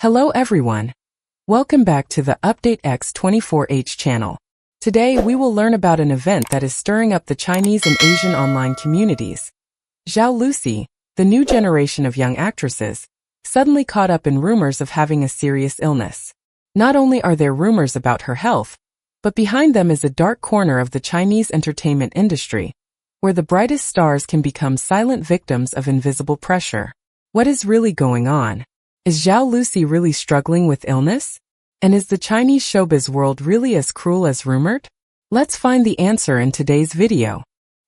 Hello everyone. Welcome back to the Update X24H channel. Today we will learn about an event that is stirring up the Chinese and Asian online communities. Zhao Lusi, the new generation of young actresses, suddenly caught up in rumors of having a serious illness. Not only are there rumors about her health, but behind them is a dark corner of the Chinese entertainment industry, where the brightest stars can become silent victims of invisible pressure. What is really going on? Is Zhao Lusi really struggling with illness? And is the Chinese showbiz world really as cruel as rumored? Let's find the answer in today's video.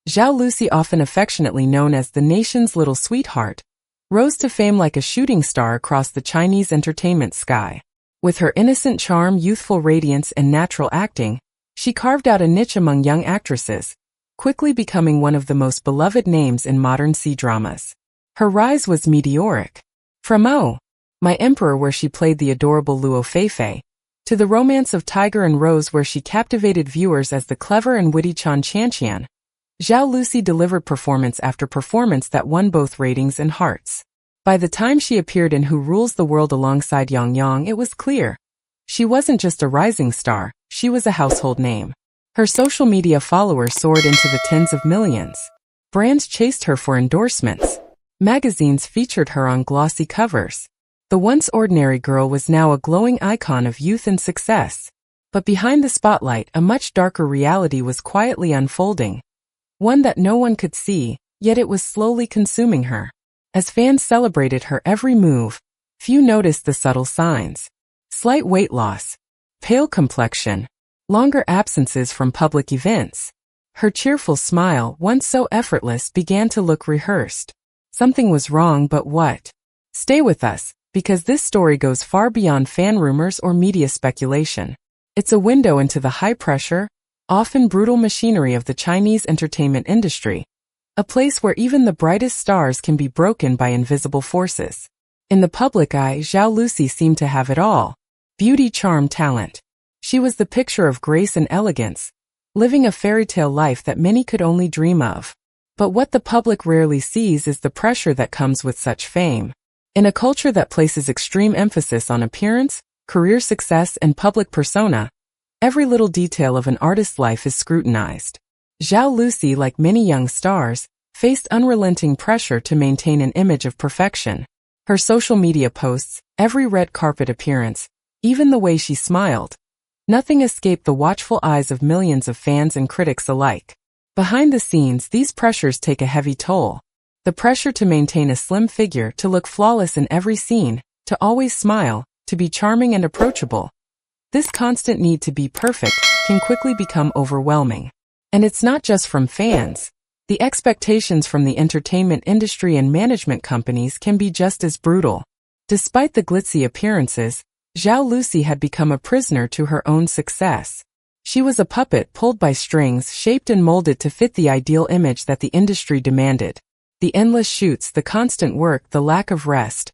Zhao Lusi, often affectionately known as the nation's little sweetheart, rose to fame like a shooting star across the Chinese entertainment sky. With her innocent charm, youthful radiance, and natural acting, she carved out a niche among young actresses, quickly becoming one of the most beloved names in modern C-dramas. Her rise was meteoric. From "Oh, My Emperor," where she played the adorable Luo Feifei, to The Romance of Tiger and Rose, where she captivated viewers as the clever and witty Chan Qianqian, Zhao Lusi delivered performance after performance that won both ratings and hearts. By the time she appeared in Who Rules the World alongside Yang Yang, it was clear. She wasn't just a rising star, she was a household name. Her social media followers soared into the tens of millions. Brands chased her for endorsements. Magazines featured her on glossy covers. The once ordinary girl was now a glowing icon of youth and success. But behind the spotlight, a much darker reality was quietly unfolding. One that no one could see, yet it was slowly consuming her. As fans celebrated her every move, few noticed the subtle signs. Slight weight loss, pale complexion, longer absences from public events. Her cheerful smile, once so effortless, began to look rehearsed. Something was wrong, but what? Stay with us, because this story goes far beyond fan rumors or media speculation. It's a window into the high-pressure, often brutal machinery of the Chinese entertainment industry, a place where even the brightest stars can be broken by invisible forces. In the public eye, Zhao Lusi seemed to have it all: beauty, charm, talent. She was the picture of grace and elegance, living a fairy tale life that many could only dream of. But what the public rarely sees is the pressure that comes with such fame. In a culture that places extreme emphasis on appearance, career success, and public persona, every little detail of an artist's life is scrutinized. Zhao Lusi, like many young stars, faced unrelenting pressure to maintain an image of perfection. Her social media posts, every red carpet appearance, even the way she smiled, nothing escaped the watchful eyes of millions of fans and critics alike. Behind the scenes, these pressures take a heavy toll. The pressure to maintain a slim figure, to look flawless in every scene, to always smile, to be charming and approachable. This constant need to be perfect can quickly become overwhelming. And it's not just from fans. The expectations from the entertainment industry and management companies can be just as brutal. Despite the glitzy appearances, Zhao Lusi had become a prisoner to her own success. She was a puppet pulled by strings, shaped and molded to fit the ideal image that the industry demanded. The endless shoots, the constant work, the lack of rest.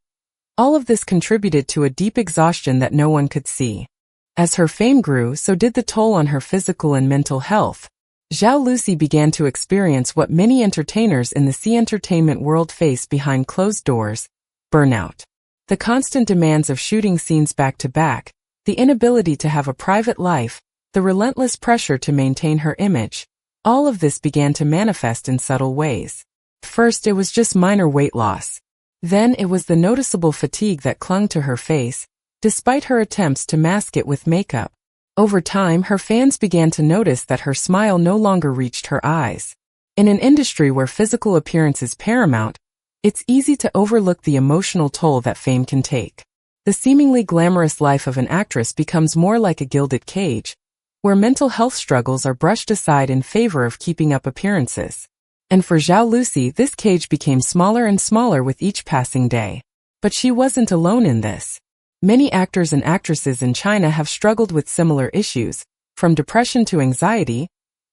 All of this contributed to a deep exhaustion that no one could see. As her fame grew, so did the toll on her physical and mental health. Zhao Lusi began to experience what many entertainers in the C-entertainment world face behind closed doors: burnout. The constant demands of shooting scenes back to back, the inability to have a private life, the relentless pressure to maintain her image, all of this began to manifest in subtle ways. First, it was just minor weight loss. Then it was the noticeable fatigue that clung to her face, despite her attempts to mask it with makeup. Over time, her fans began to notice that her smile no longer reached her eyes. In an industry where physical appearance is paramount, it's easy to overlook the emotional toll that fame can take. The seemingly glamorous life of an actress becomes more like a gilded cage, where mental health struggles are brushed aside in favor of keeping up appearances. And for Zhao Lusi, this cage became smaller and smaller with each passing day. But she wasn't alone in this. Many actors and actresses in China have struggled with similar issues, from depression to anxiety,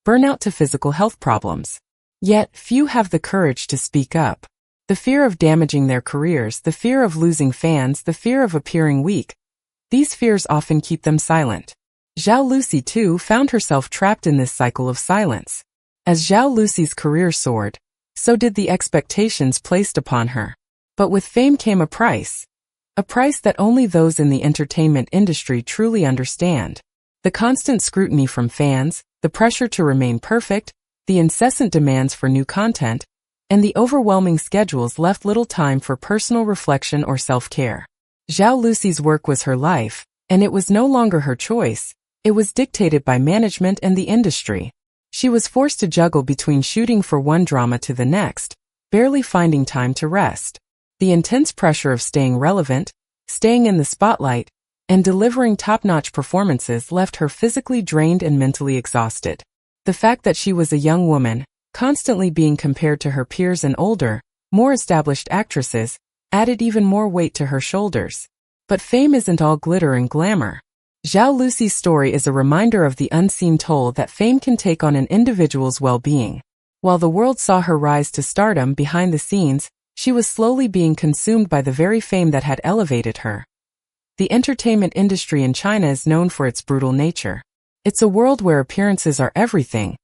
burnout to physical health problems. Yet, few have the courage to speak up. The fear of damaging their careers, the fear of losing fans, the fear of appearing weak, these fears often keep them silent. Zhao Lusi, too, found herself trapped in this cycle of silence. As Zhao Lusi's career soared, so did the expectations placed upon her. But with fame came a price. a price that only those in the entertainment industry truly understand. The constant scrutiny from fans, the pressure to remain perfect, the incessant demands for new content, and the overwhelming schedules left little time for personal reflection or self-care. Zhao Lusi's work was her life, and it was no longer her choice. It was dictated by management and the industry. She was forced to juggle between shooting for one drama to the next, barely finding time to rest. The intense pressure of staying relevant, staying in the spotlight, and delivering top-notch performances left her physically drained and mentally exhausted. The fact that she was a young woman, constantly being compared to her peers and older, more established actresses, added even more weight to her shoulders. But fame isn't all glitter and glamour. Zhao Lusi's story is a reminder of the unseen toll that fame can take on an individual's well-being. While the world saw her rise to stardom behind the scenes, she was slowly being consumed by the very fame that had elevated her. The entertainment industry in China is known for its brutal nature. It's a world where appearances are everything,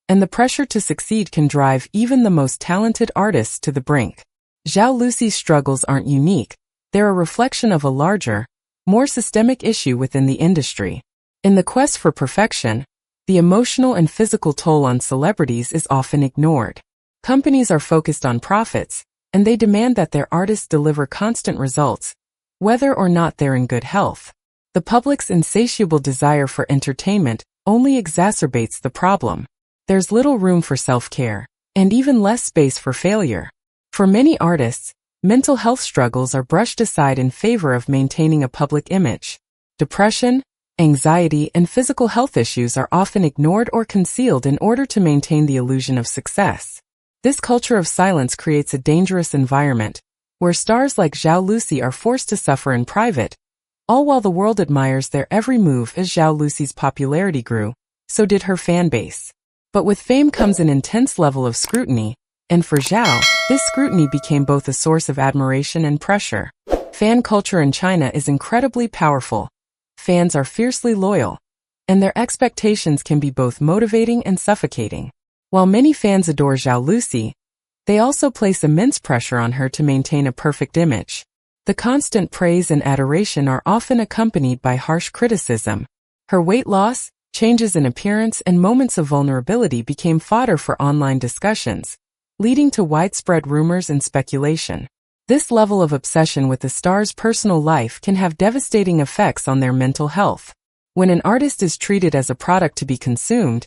and the pressure to succeed can drive even the most talented artists to the brink. Zhao Lusi's struggles aren't unique. They're a reflection of a larger, more systemic issue within the industry. In the quest for perfection, the emotional and physical toll on celebrities is often ignored. Companies are focused on profits, and they demand that their artists deliver constant results, whether or not they're in good health. The public's insatiable desire for entertainment only exacerbates the problem. There's little room for self-care, and even less space for failure. For many artists, mental health struggles are brushed aside in favor of maintaining a public image. Depression, anxiety, and physical health issues are often ignored or concealed in order to maintain the illusion of success. This culture of silence creates a dangerous environment, where stars like Zhao Lusi are forced to suffer in private, all while the world admires their every move. As Zhao Lusi's popularity grew, so did her fan base. But with fame comes an intense level of scrutiny, and for Zhao, this scrutiny became both a source of admiration and pressure. Fan culture in China is incredibly powerful. Fans are fiercely loyal, and their expectations can be both motivating and suffocating. While many fans adore Zhao Lusi, they also place immense pressure on her to maintain a perfect image. The constant praise and adoration are often accompanied by harsh criticism. Her weight loss, changes in appearance, and moments of vulnerability became fodder for online discussions, leading to widespread rumors and speculation. This level of obsession with the star's personal life can have devastating effects on their mental health. When an artist is treated as a product to be consumed,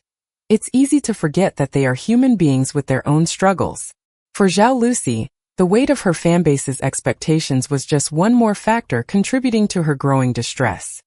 it's easy to forget that they are human beings with their own struggles. For Zhao Lusi, the weight of her fanbase's expectations was just one more factor contributing to her growing distress.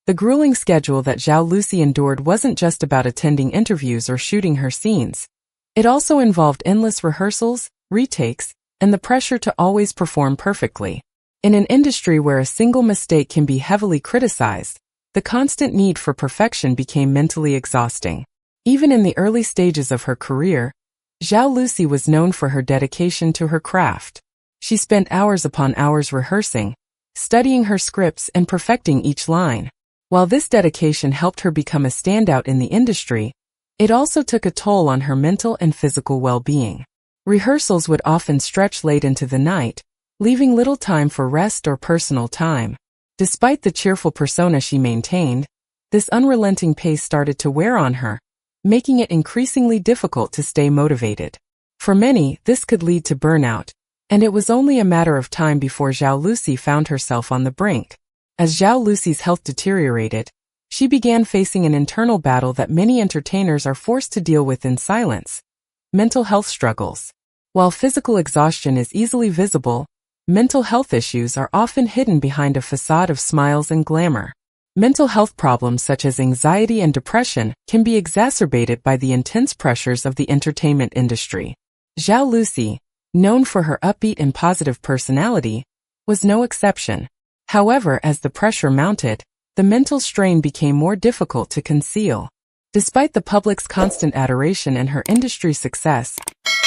The grueling schedule that Zhao Lusi endured wasn't just about attending interviews or shooting her scenes. It also involved endless rehearsals, retakes, and the pressure to always perform perfectly. In an industry where a single mistake can be heavily criticized, the constant need for perfection became mentally exhausting. Even in the early stages of her career, Zhao Lusi was known for her dedication to her craft. She spent hours upon hours rehearsing, studying her scripts, and perfecting each line. While this dedication helped her become a standout in the industry, it also took a toll on her mental and physical well-being. Rehearsals would often stretch late into the night, leaving little time for rest or personal time. Despite the cheerful persona she maintained, this unrelenting pace started to wear on her, making it increasingly difficult to stay motivated. For many, this could lead to burnout, and it was only a matter of time before Zhao Lusi found herself on the brink. As Zhao Lusi's health deteriorated, she began facing an internal battle that many entertainers are forced to deal with in silence: mental health struggles. While physical exhaustion is easily visible, mental health issues are often hidden behind a facade of smiles and glamour. Mental health problems such as anxiety and depression can be exacerbated by the intense pressures of the entertainment industry. Zhao Lusi, known for her upbeat and positive personality, was no exception. However, as the pressure mounted, the mental strain became more difficult to conceal. Despite the public's constant adoration and her industry success,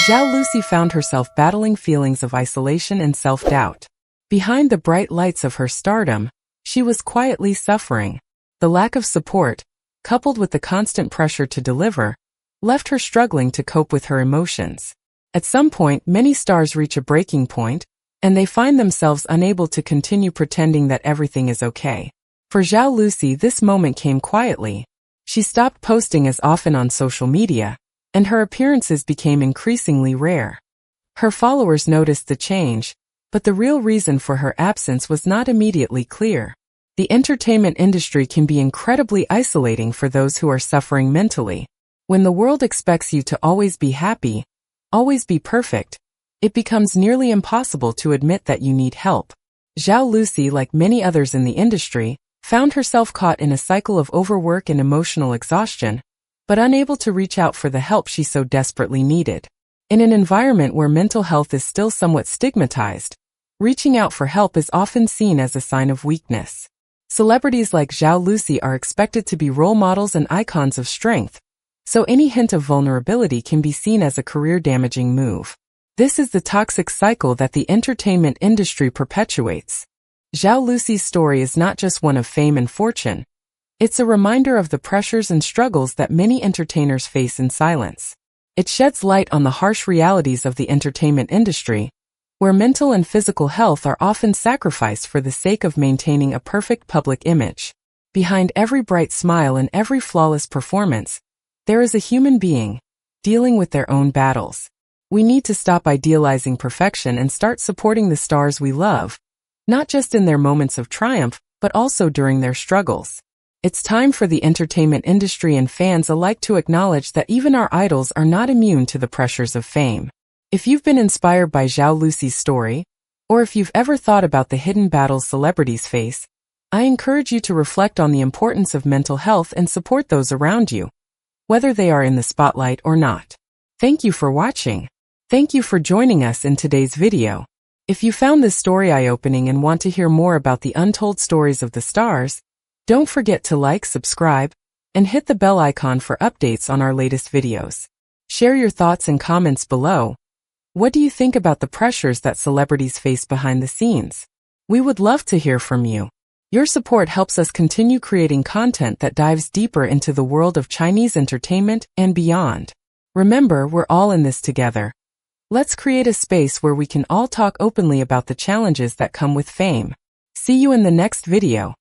Zhao Lusi found herself battling feelings of isolation and self-doubt. Behind the bright lights of her stardom, she was quietly suffering. The lack of support, coupled with the constant pressure to deliver, left her struggling to cope with her emotions. At some point, many stars reach a breaking point, and they find themselves unable to continue pretending that everything is okay. For Zhao Lusi, this moment came quietly. She stopped posting as often on social media, and her appearances became increasingly rare. Her followers noticed the change, but the real reason for her absence was not immediately clear. The entertainment industry can be incredibly isolating for those who are suffering mentally. When the world expects you to always be happy, always be perfect, it becomes nearly impossible to admit that you need help. Zhao Lusi, like many others in the industry, found herself caught in a cycle of overwork and emotional exhaustion, but unable to reach out for the help she so desperately needed. In an environment where mental health is still somewhat stigmatized, reaching out for help is often seen as a sign of weakness. Celebrities like Zhao Lusi are expected to be role models and icons of strength, so any hint of vulnerability can be seen as a career-damaging move. This is the toxic cycle that the entertainment industry perpetuates. Zhao Lusi's story is not just one of fame and fortune. It's a reminder of the pressures and struggles that many entertainers face in silence. It sheds light on the harsh realities of the entertainment industry, where mental and physical health are often sacrificed for the sake of maintaining a perfect public image. Behind every bright smile and every flawless performance, there is a human being, dealing with their own battles. We need to stop idealizing perfection and start supporting the stars we love, not just in their moments of triumph, but also during their struggles. It's time for the entertainment industry and fans alike to acknowledge that even our idols are not immune to the pressures of fame. If you've been inspired by Zhao Lusi's story, or if you've ever thought about the hidden battles celebrities face, I encourage you to reflect on the importance of mental health and support those around you, whether they are in the spotlight or not. Thank you for watching. Thank you for joining us in today's video. If you found this story eye-opening and want to hear more about the untold stories of the stars, don't forget to like, subscribe, and hit the bell icon for updates on our latest videos. Share your thoughts and comments below. What do you think about the pressures that celebrities face behind the scenes? We would love to hear from you. Your support helps us continue creating content that dives deeper into the world of Chinese entertainment and beyond. Remember, we're all in this together. Let's create a space where we can all talk openly about the challenges that come with fame. See you in the next video.